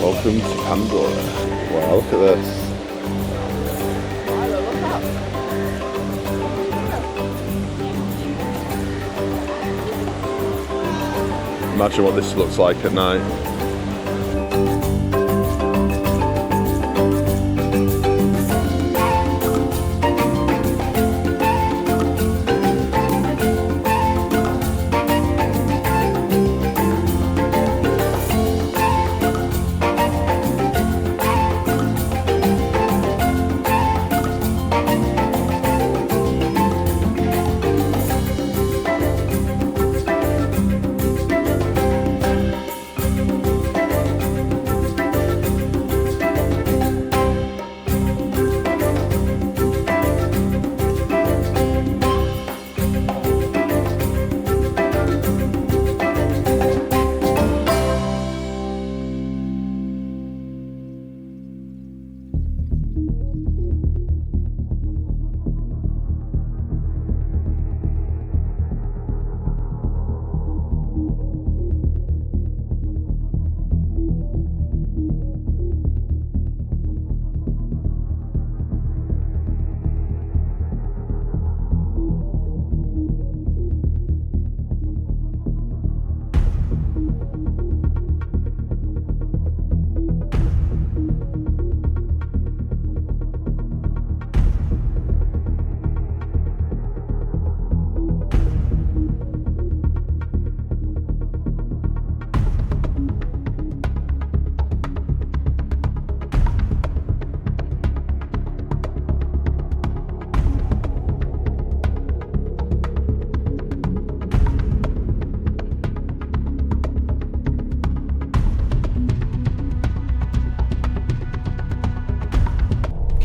Welcome to Pandora. Wow, look at this. Imagine what this looks like at night.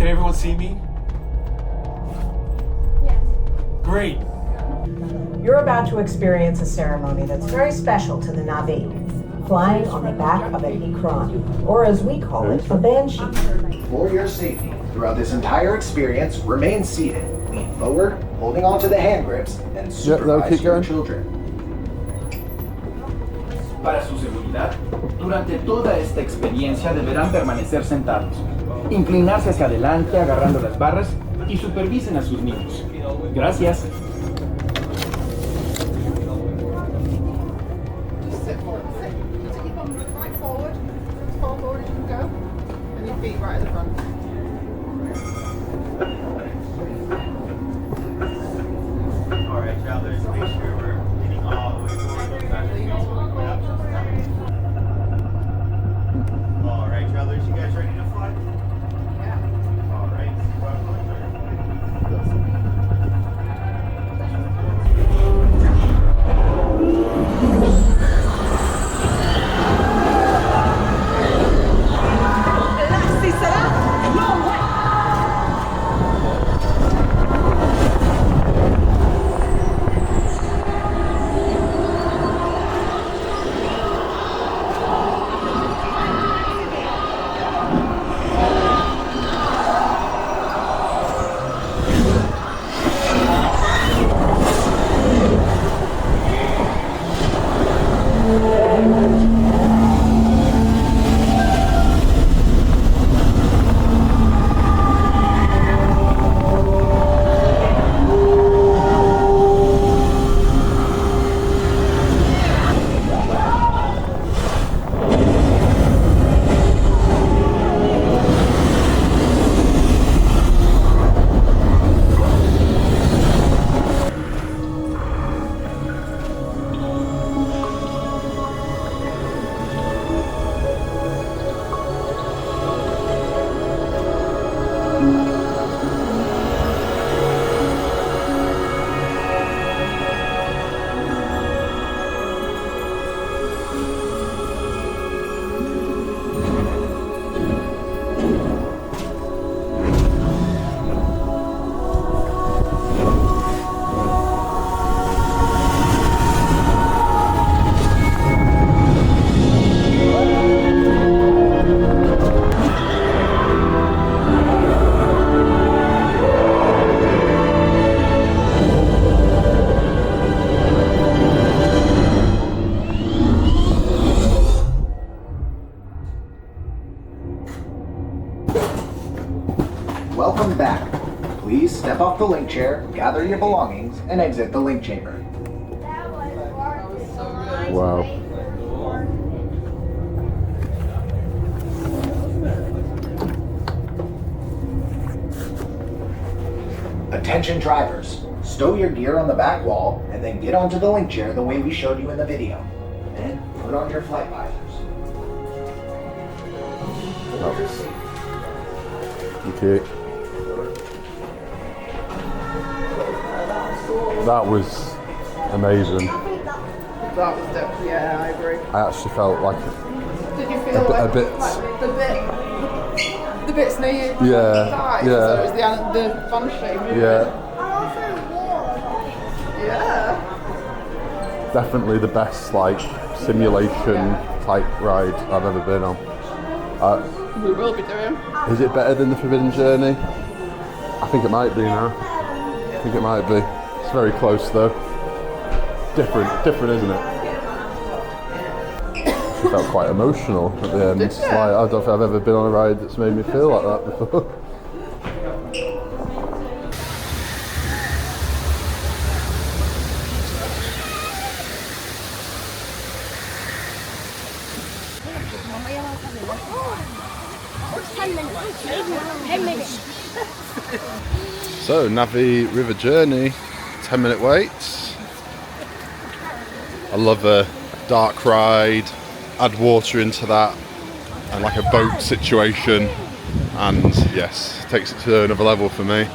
Can everyone see me? Yes. Great. You're about to experience a ceremony that's very special to the Na'vi, flying on the back of an Ikran, or as we call it, a banshee. For your safety, throughout this entire experience, remain seated, lean forward, holding onto the hand grips, and supervise your children. Para su seguridad, durante toda esta experiencia deberán permanecer sentados, inclinarse hacia adelante agarrando las barras y supervisen a sus niños. Gracias. welcome back. Please step off the link chair, gather your belongings, and exit the link chamber. Wow. Attention drivers, stow your gear on the back wall and then get onto the link chair the way we showed you in the video. Then put on your flight visors. Okay. That was amazing. That was definitely, yeah, I agree. I actually felt like Did you feel a bit. Like the bits near you? Yeah, So it was the banshee movie. Yeah. Yeah. Definitely the best like simulation type ride I've ever been on. We will be doing. Is it better than the Forbidden Journey? I think it might be now. I think it might be. It's very close though. Different, isn't it? I felt quite emotional at the end. Like, I don't think I've ever been on a ride that's made me feel like that before. So, Navi River Journey, 10-minute wait. I love a dark ride, add water into that, and like a boat situation, and yes, takes it to another level for me.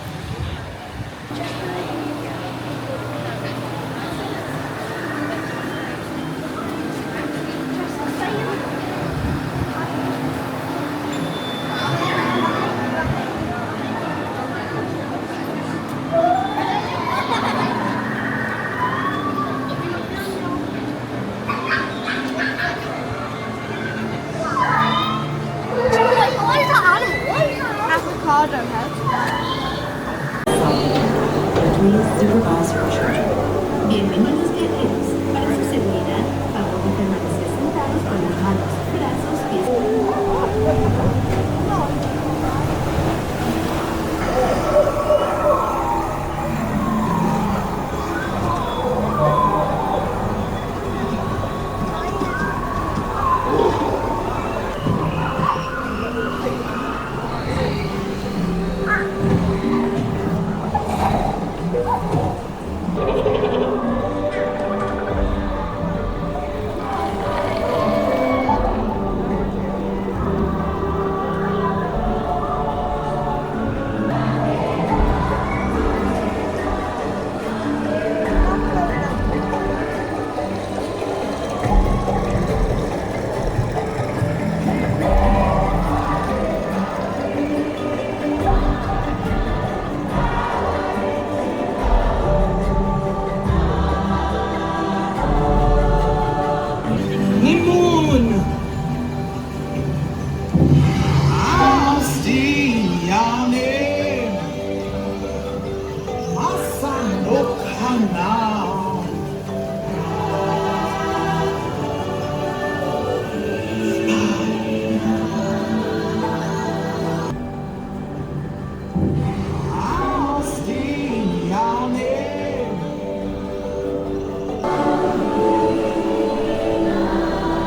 Please supervise your children. Bienvenidos viajeros. Para su seguridad, favor de permanecer sentados con las manos, brazos, pies.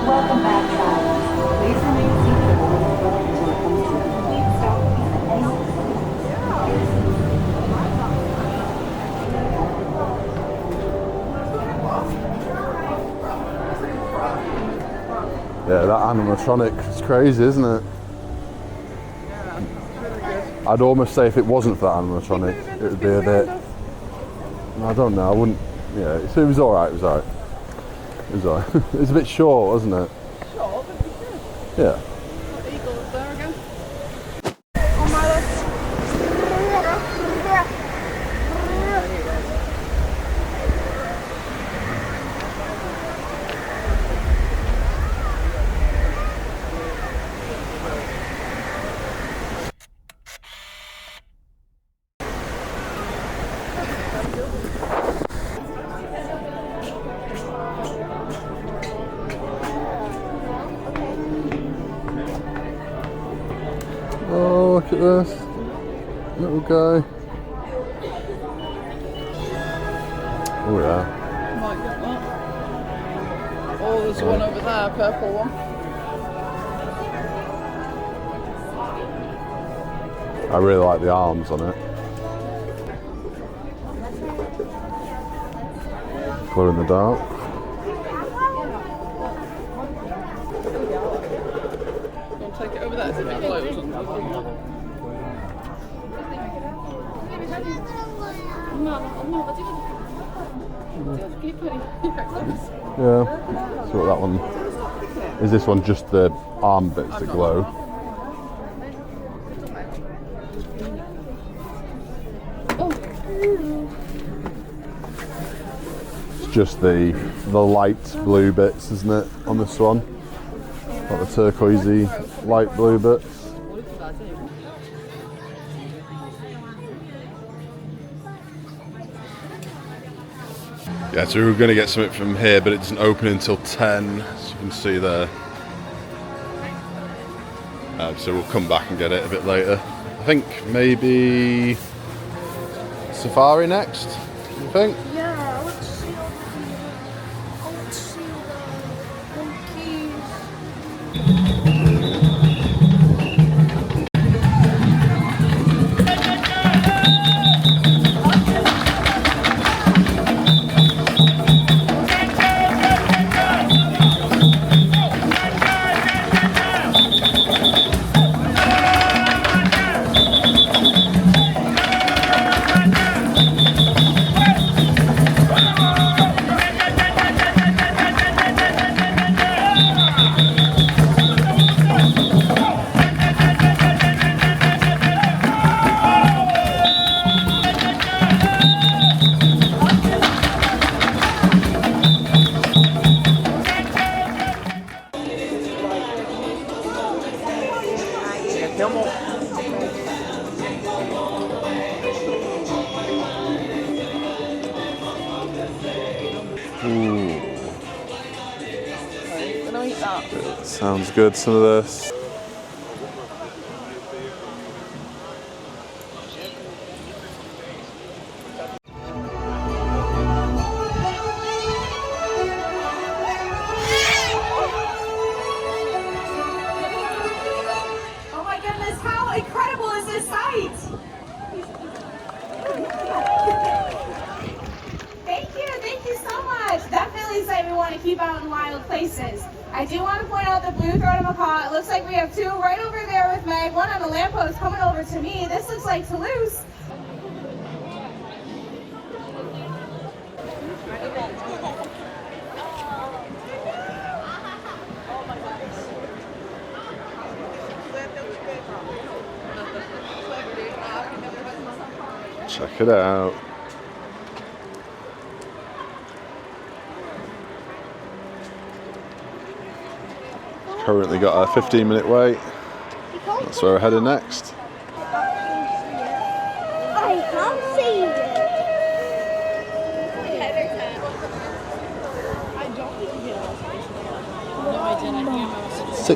Welcome back, travelers. Please remain seated while the tour comes to a complete stop Yeah, that animatronic is crazy, isn't it? I'd almost say if it wasn't for that animatronic, it would be a bit. I don't know. I wouldn't. Yeah, it was alright. It was alright. It was alright. It was a bit short, wasn't it? Short, but it's good. Yeah. Eagles there again. Oh, look at this. Little guy. Oh yeah. Might get that. Oh, there's one over there, purple one. I really like the arms on it. Glow in the dark. I'll take it over there so it glows. Yeah. So what that one is? This one just the arm bits that glow. It's just the light blue bits, isn't it, on this one? Like the turquoisey light blue bits. Yeah, so we were going to get something from here, but it doesn't open until 10, as you can see there. So we'll come back and get it a bit later. I think maybe Safari next, you think? Yeah, let's see the monkeys. Sounds good, some of this. Oh my goodness, how incredible is this sight? Thank you so much. Definitely a sight we want to keep out in wild places. I do want to point out the blue-throated macaw. It looks like we have two right over there with Meg, one on the lamppost coming over to me. This looks like Toulouse. Check it out. Currently got a 15-minute wait. That's where we're heading next. I can't see it.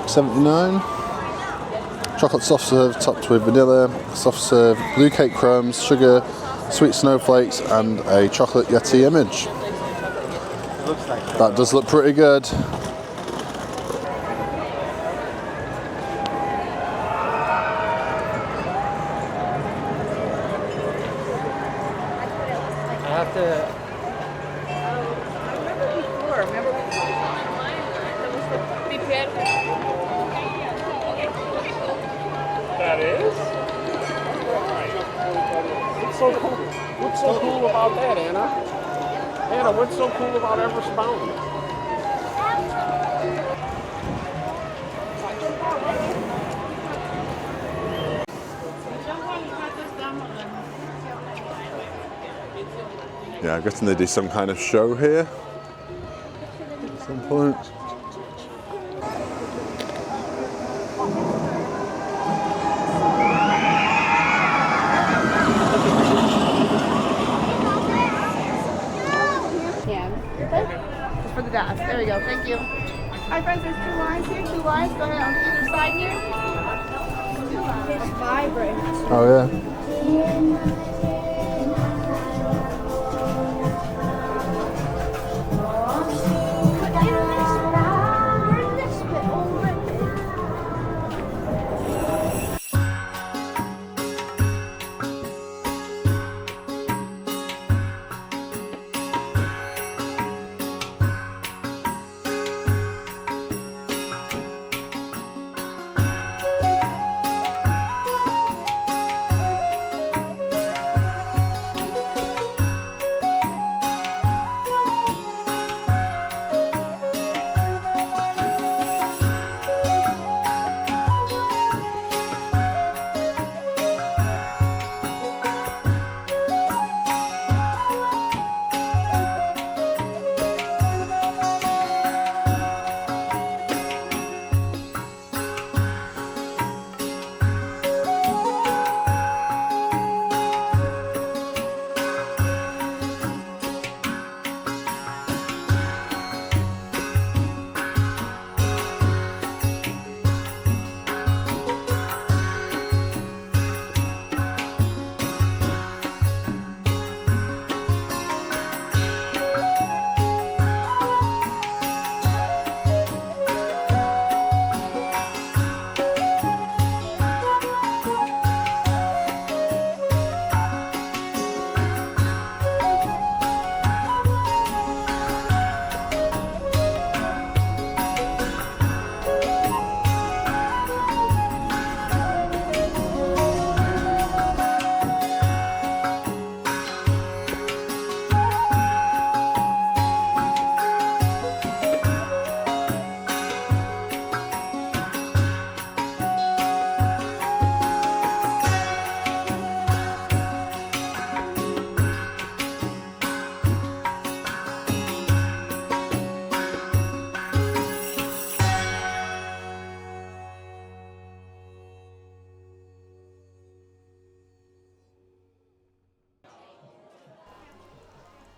6.79. Chocolate soft serve topped with vanilla, soft serve, blue cake crumbs, sugar, sweet snowflakes, and a chocolate Yeti image. That does look pretty good. That is? What's so cool about that, Anna? Anna, what's so cool about Everest Mountain? Yeah, I'm guessing they do some kind of show here at some point. Just for the desk. There we go. Thank you. Hi, friends. There's two lines here. Two lines. Go ahead on either side here. It's vibrant. Oh yeah.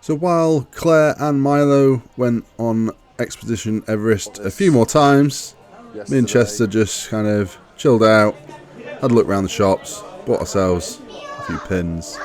So while Claire and Milo went on Expedition Everest a few more times, me and Chester just kind of chilled out, had a look around the shops, bought ourselves a few pins.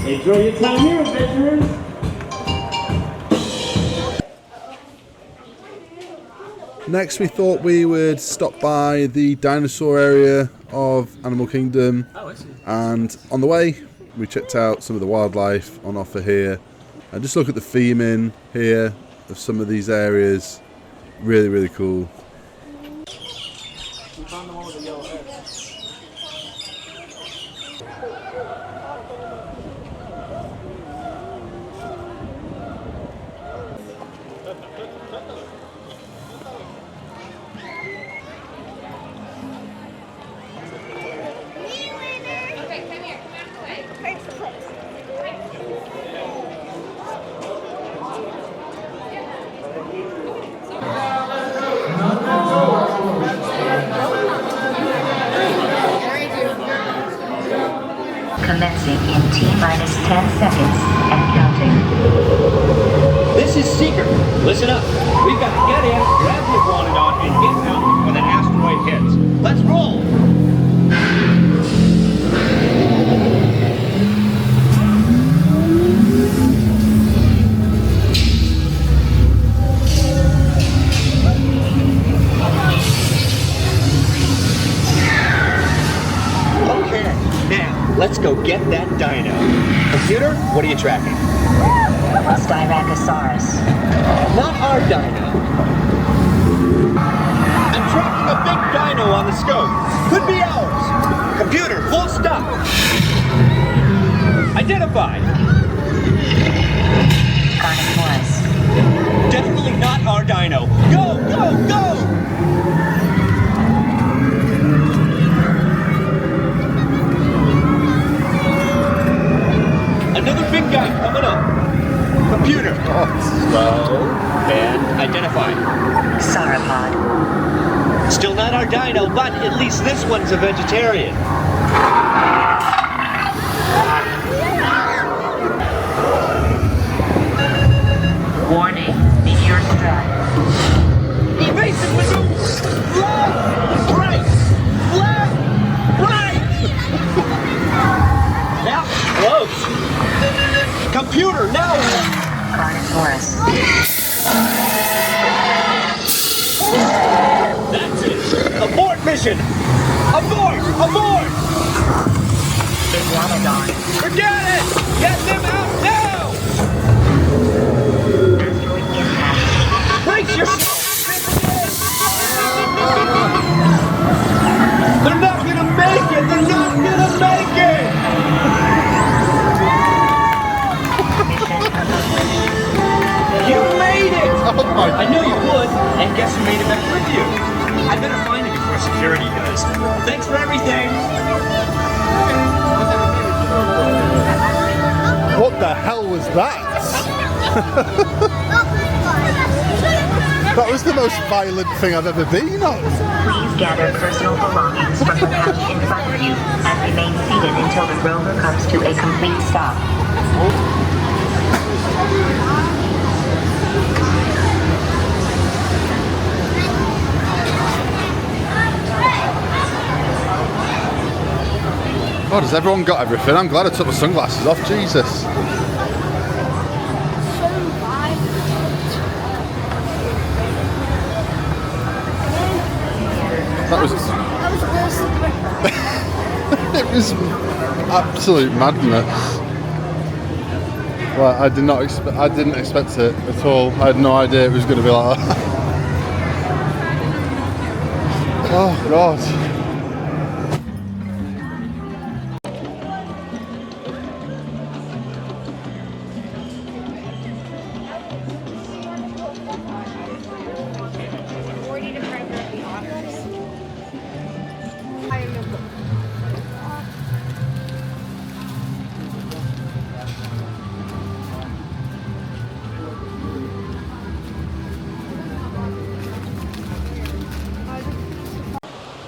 Enjoy your time here, adventurers! Next we thought we would stop by the dinosaur area of Animal Kingdom, and on the way we checked out some of the wildlife on offer here and just look at the theming here of some of these areas. Really, really cool. Commencing in T-minus 10 seconds and counting. This is Seeker. Listen up. We've got to get in, grab the iguanodon, and get out when an asteroid hits. Let's roll! Let's go get that dino. Computer, what are you tracking? Styracosaurus. Not our dino. I'm tracking a big dino on the scope. Could be ours. Computer, full stop. Identified. Carnotaurus. Definitely not our dino. Go, go, go! not our dino, but at least this one's a vegetarian. Warning, meteor strike. Evasive maneuver! Left, right! Left, right! Now, close! Computer, now! Carnosaurus. That's it! Abort mission! Abort! Abort! Iguanodon. Forget it! Get them out now! Asteroid impact. Brace yourself! They're not gonna make it! They're not gonna make it! Mission accomplished. You made it! Oh my I knew you would, and guess who made it back with you? I better find it before security does. Thanks for everything! What the hell was that? That was the most violent thing I've ever been on. Please gather personal belongings from the couch in front of you and remain seated until the rover comes to a complete stop. God, has everyone got everything? I'm glad I took my sunglasses off, Jesus. That was it was absolute madness. Well, I didn't expect it at all. I had no idea it was going to be like that. Oh God.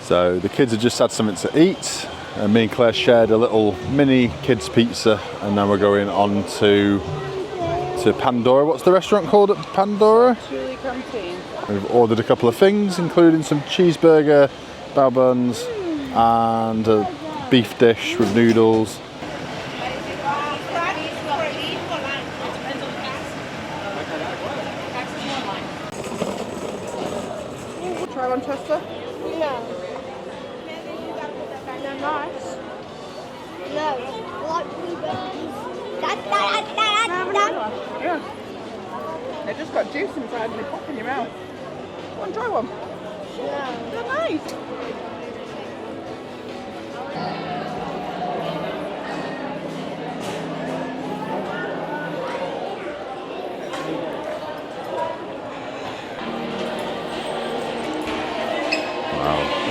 So the kids have just had something to eat, and me and Claire shared a little mini kids pizza, and now we're going on to Pandora. What's the restaurant called at Pandora? Truly Canteen. We've ordered a couple of things, including some cheeseburger, bao buns, and a beef dish with noodles. Try one, Chester? No. They're nice. No. Like blueberries. Yeah. They just got juice inside and they pop in your mouth. Go on, try one. No. They're nice.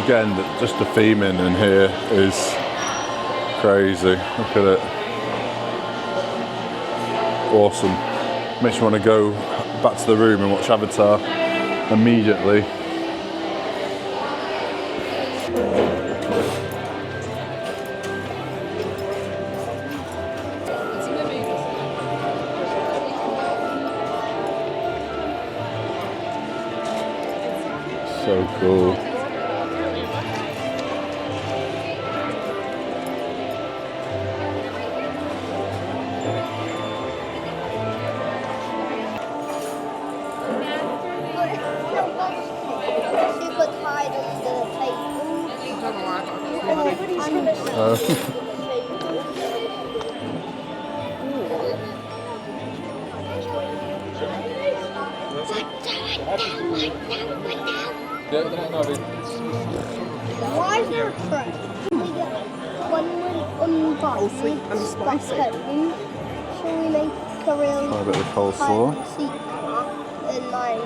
Again, just the theming in here is crazy. Look at it. Awesome. Makes me want to go back to the room and watch Avatar immediately. So cool. Why is there a train? We get one unboxed. Sweet and spicy. Shall we make a real A bit of coleslaw. and like,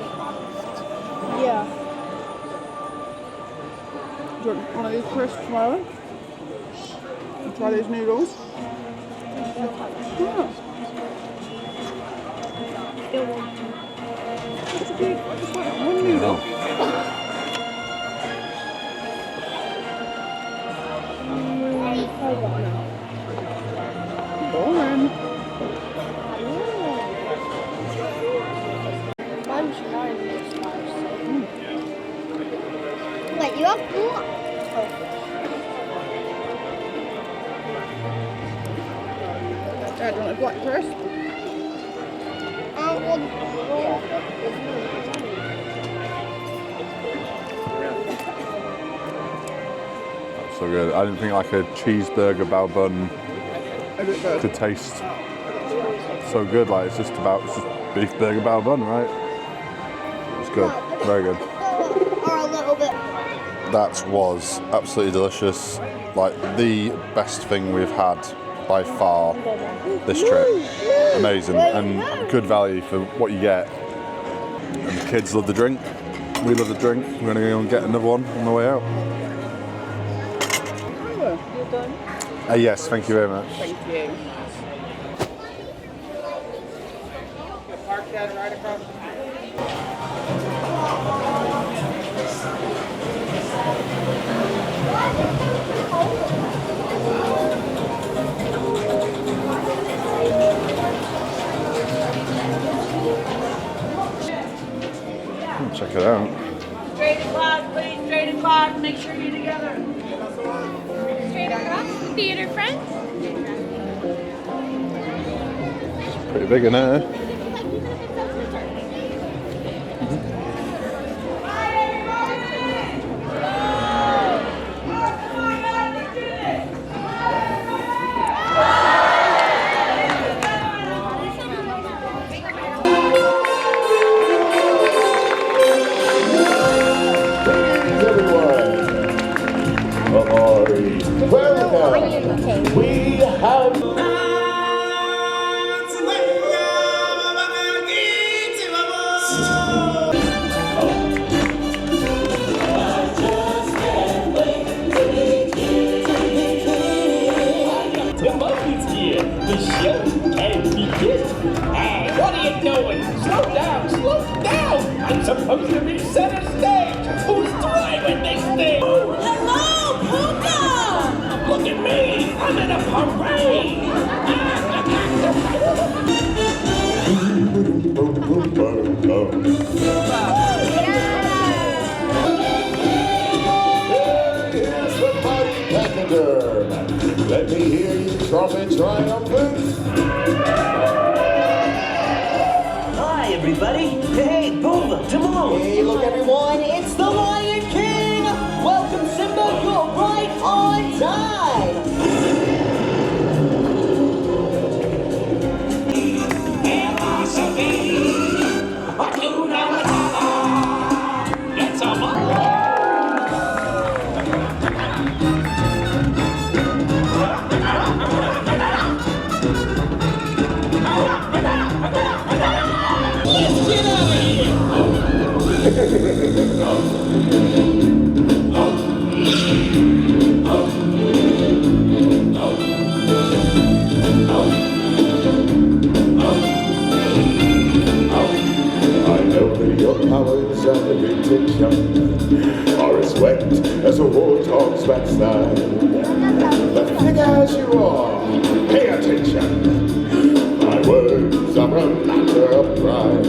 yeah. Do you want one of these crisps tomorrow? Try these noodles. Yeah. Just one noodle. Boring. Wait, you have more? Dad, do you want a black first? That's so good. I didn't think like a cheeseburger bao bun could taste so good. Like it's just beef burger bao bun, right? It's good. Very good. Or a little bit. That was absolutely delicious. Like the best thing we've had by far this trip. Amazing and good value for what you get. And the kids love the drink. We love the drink. We're going to go and get another one on the way out. You're done? Yes, thank you very much. Thank you. Park that right across the Check it out. Straight across, please. Straight across. Make sure you're together. Straight across. Theater friends. It's pretty big in there. Welcome. We have. The monkey's here. The show can begin. Hey, what are you doing? Slow down, slow down. I'm supposed to be center stage. Who's driving this thing? Hello, Puka! Look at me. I'm in a parade. Here's the mighty pachyderm. Let me hear you trumpet triumphant. Hi, everybody. Hey, Pumbaa, Timon. Hey, look, everyone. It's the Lion King. Welcome, Simba. You're right on time. It's a Your powers and reputation are as wet as a warthog's backside. But thick as you are, pay attention. My words are a matter of pride.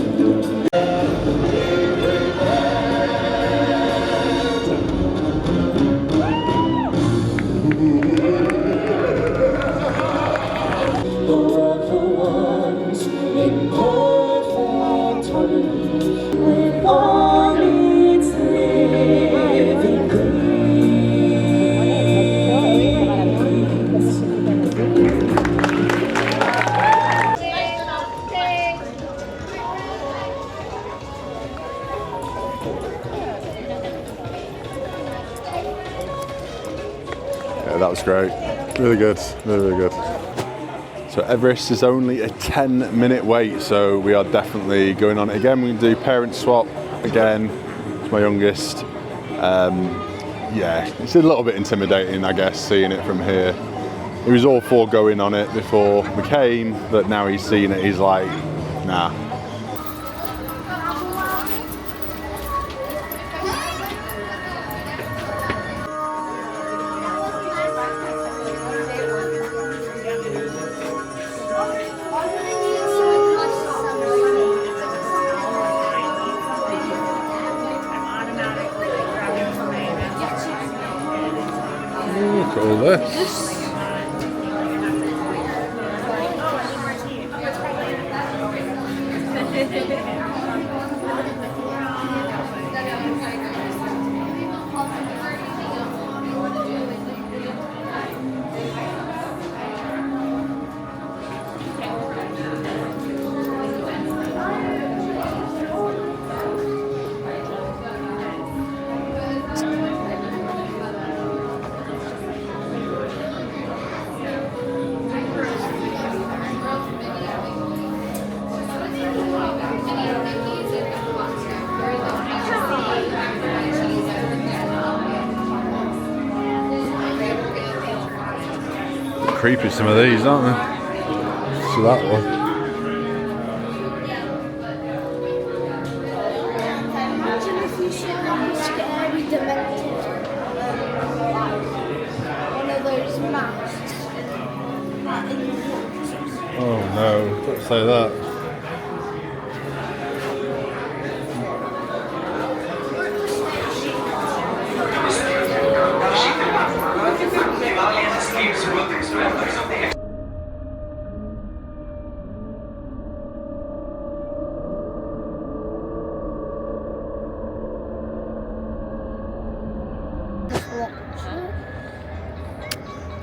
Yeah, that was great. Really good, really good. So Everest is only a 10-minute wait, so we are definitely going on it again. We're going to do parent swap again. It's my youngest. Yeah, it's a little bit intimidating, I guess, seeing it from here. He was all for going on it before we came, but now he's seen it, he's like, nah. Look at all this. Creepy, some of these, aren't they? See that one. Imagine if you saw a scary demented. One of those masks. Oh no, don't say that.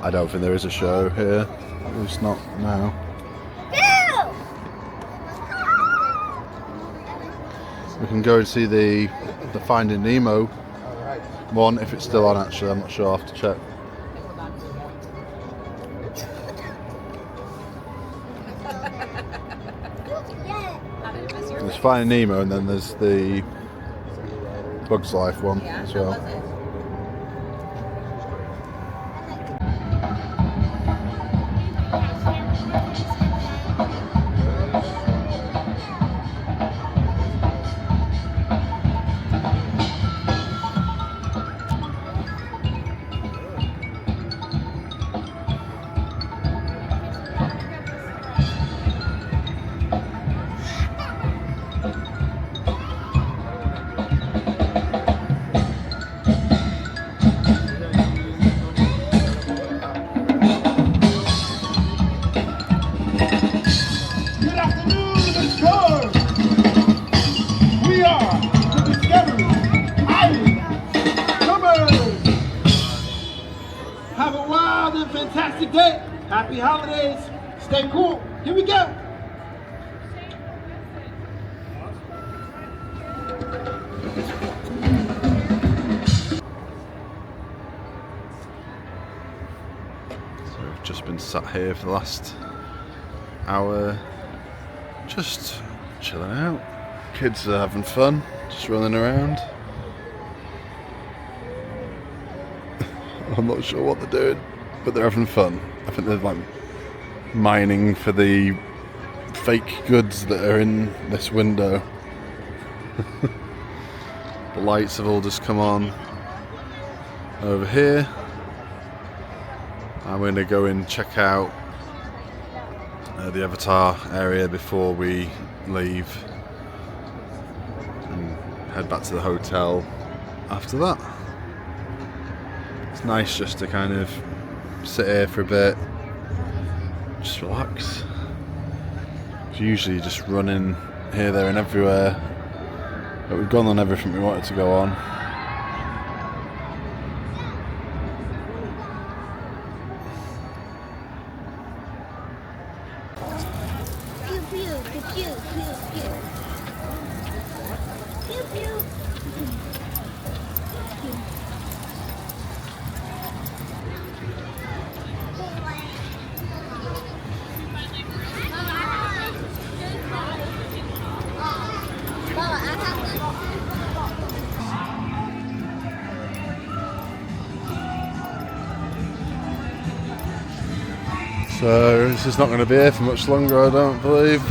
I don't think there is a show here. At least not now. We can go and see the Finding Nemo one if it's still on. Actually, I'm not sure. I'll have to check. There's Finding Nemo, and then there's the Bugs Life one as well. Have a wild and fantastic day. Happy holidays. Stay cool. Here we go. So we've just been sat here for the last hour, just chilling out. Kids are having fun, just running around. I'm not sure what they're doing, but they're having fun. I think they're like mining for the fake goods that are in this window. The lights have all just come on over here. I'm going to go and check out the Avatar area before we leave and head back to the hotel after that. It's nice just to kind of sit here for a bit, just relax. Usually just running here, there and everywhere, but we've gone on everything we wanted to go on. Pew pew pew pew pew pew. Pew pew. So this is not going to be here for much longer, I don't believe.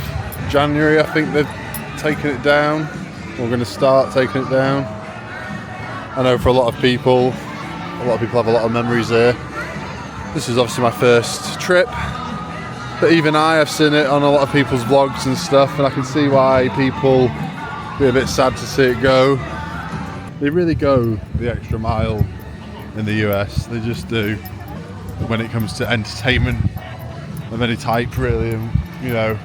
January, I think they've taken it down. We're going to start taking it down. I know for a lot of people have a lot of memories here. This is obviously my first trip, but even I have seen it on a lot of people's vlogs and stuff, and I can see why people be a bit sad to see it go. They really go the extra mile in the US, they just do. when it comes to entertainment of any type, really. And, you know,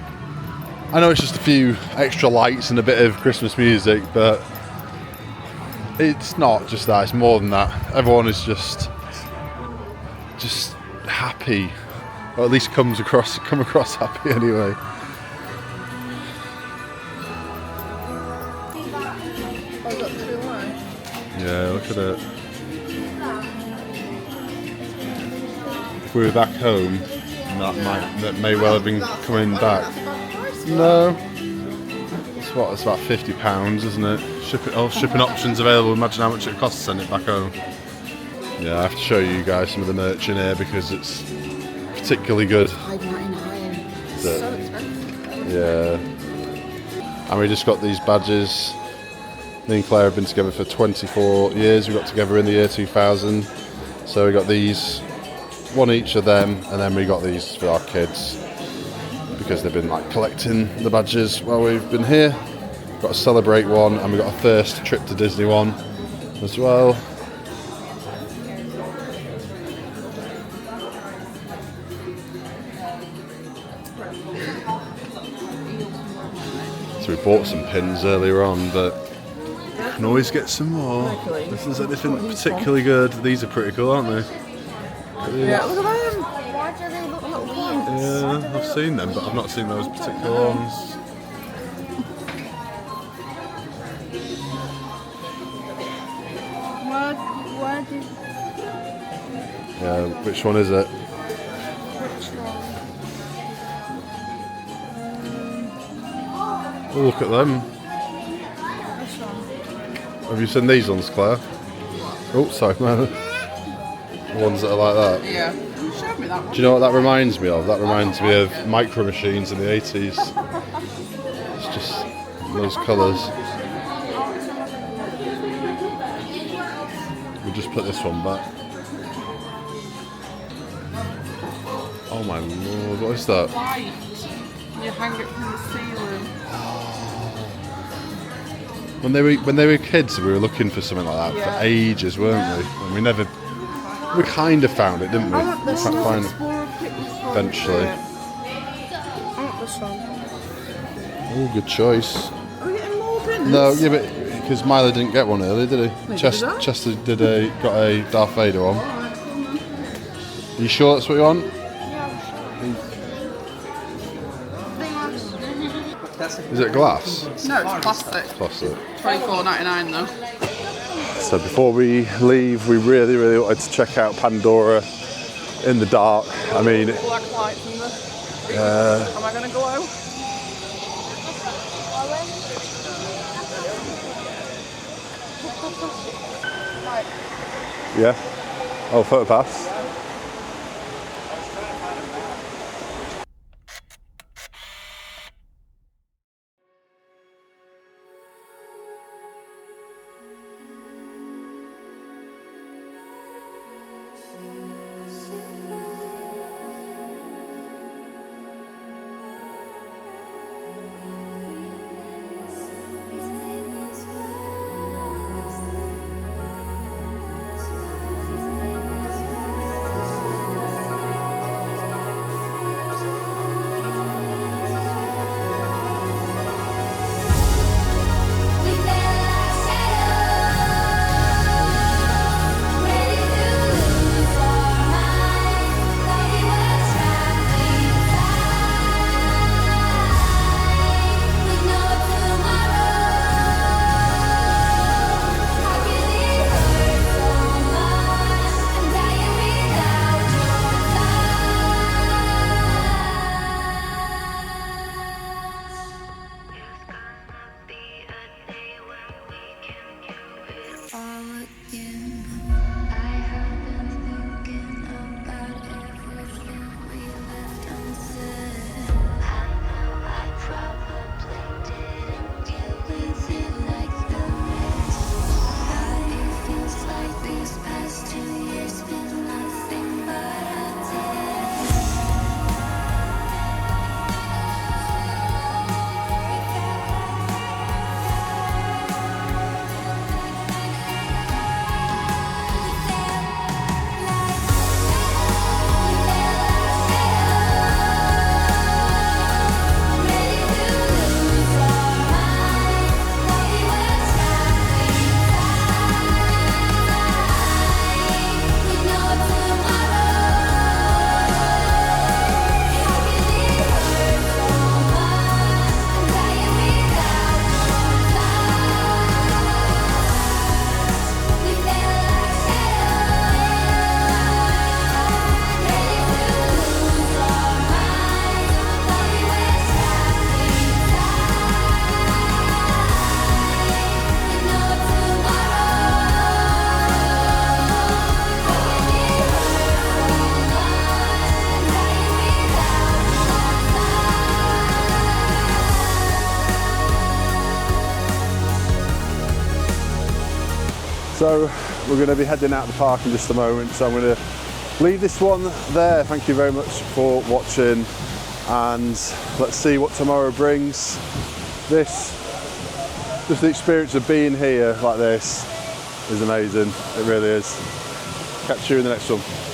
I know it's just a few extra lights and a bit of Christmas music, but it's not just that, it's more than that. Everyone is just happy, or at least come across happy anyway. Yeah, look at it. If we were back home, that may well have been coming back. No. It's about £50, isn't it? Shipping options available. Imagine how much it costs to send it back home. Yeah, I have to show you guys some of the merch in here because it's particularly good. So expensive. Yeah. And we just got these badges. Me and Claire have been together for 24 years. We got together in the year 2000. So we got these, one each of them, and then we got these for our kids because they've been like collecting the badges while we've been here. Got a Celebrate one, and we got a First Trip to Disney one as well. So we bought some pins earlier on, but can always get some more. If there's anything particularly good, these are pretty cool, aren't they? Yeah, look at them. Why do they look like weeds? Yeah, I've seen them, but I've not seen those particular ones. Yeah, which one is it? Oh, look at them. Have you seen these ones, Claire? Oh, sorry, man. The ones that are like that. Yeah. Show me that one. Do you know what that reminds me of? That reminds me of Micro Machines in the 80s. It's just those colours. We'll just put this one back. Oh my lord, what is that? Light. You hang it from the ceiling. When they were kids, we were looking for something like that for ages, weren't we? And we kind of found it, didn't we? I want this Can't one. find it eventually. I want this one. Oh, good choice. Are we getting more pins? No, yeah, but because Milo didn't get one early, did he? Wait, Chester got a Darth Vader one. Are you sure that's what you want? Is it glass? No, it's plastic. Plastic. $24.99 though. So before we leave, we really wanted to check out Pandora in the dark. I mean, Black lights in the... Am I going to go out? yeah. Oh, photo pass. So we're going to be heading out of the park in just a moment, so I'm going to leave this one there. Thank you very much for watching, and let's see what tomorrow brings. Just the experience of being here like this is amazing. It really is. Catch you in the next one.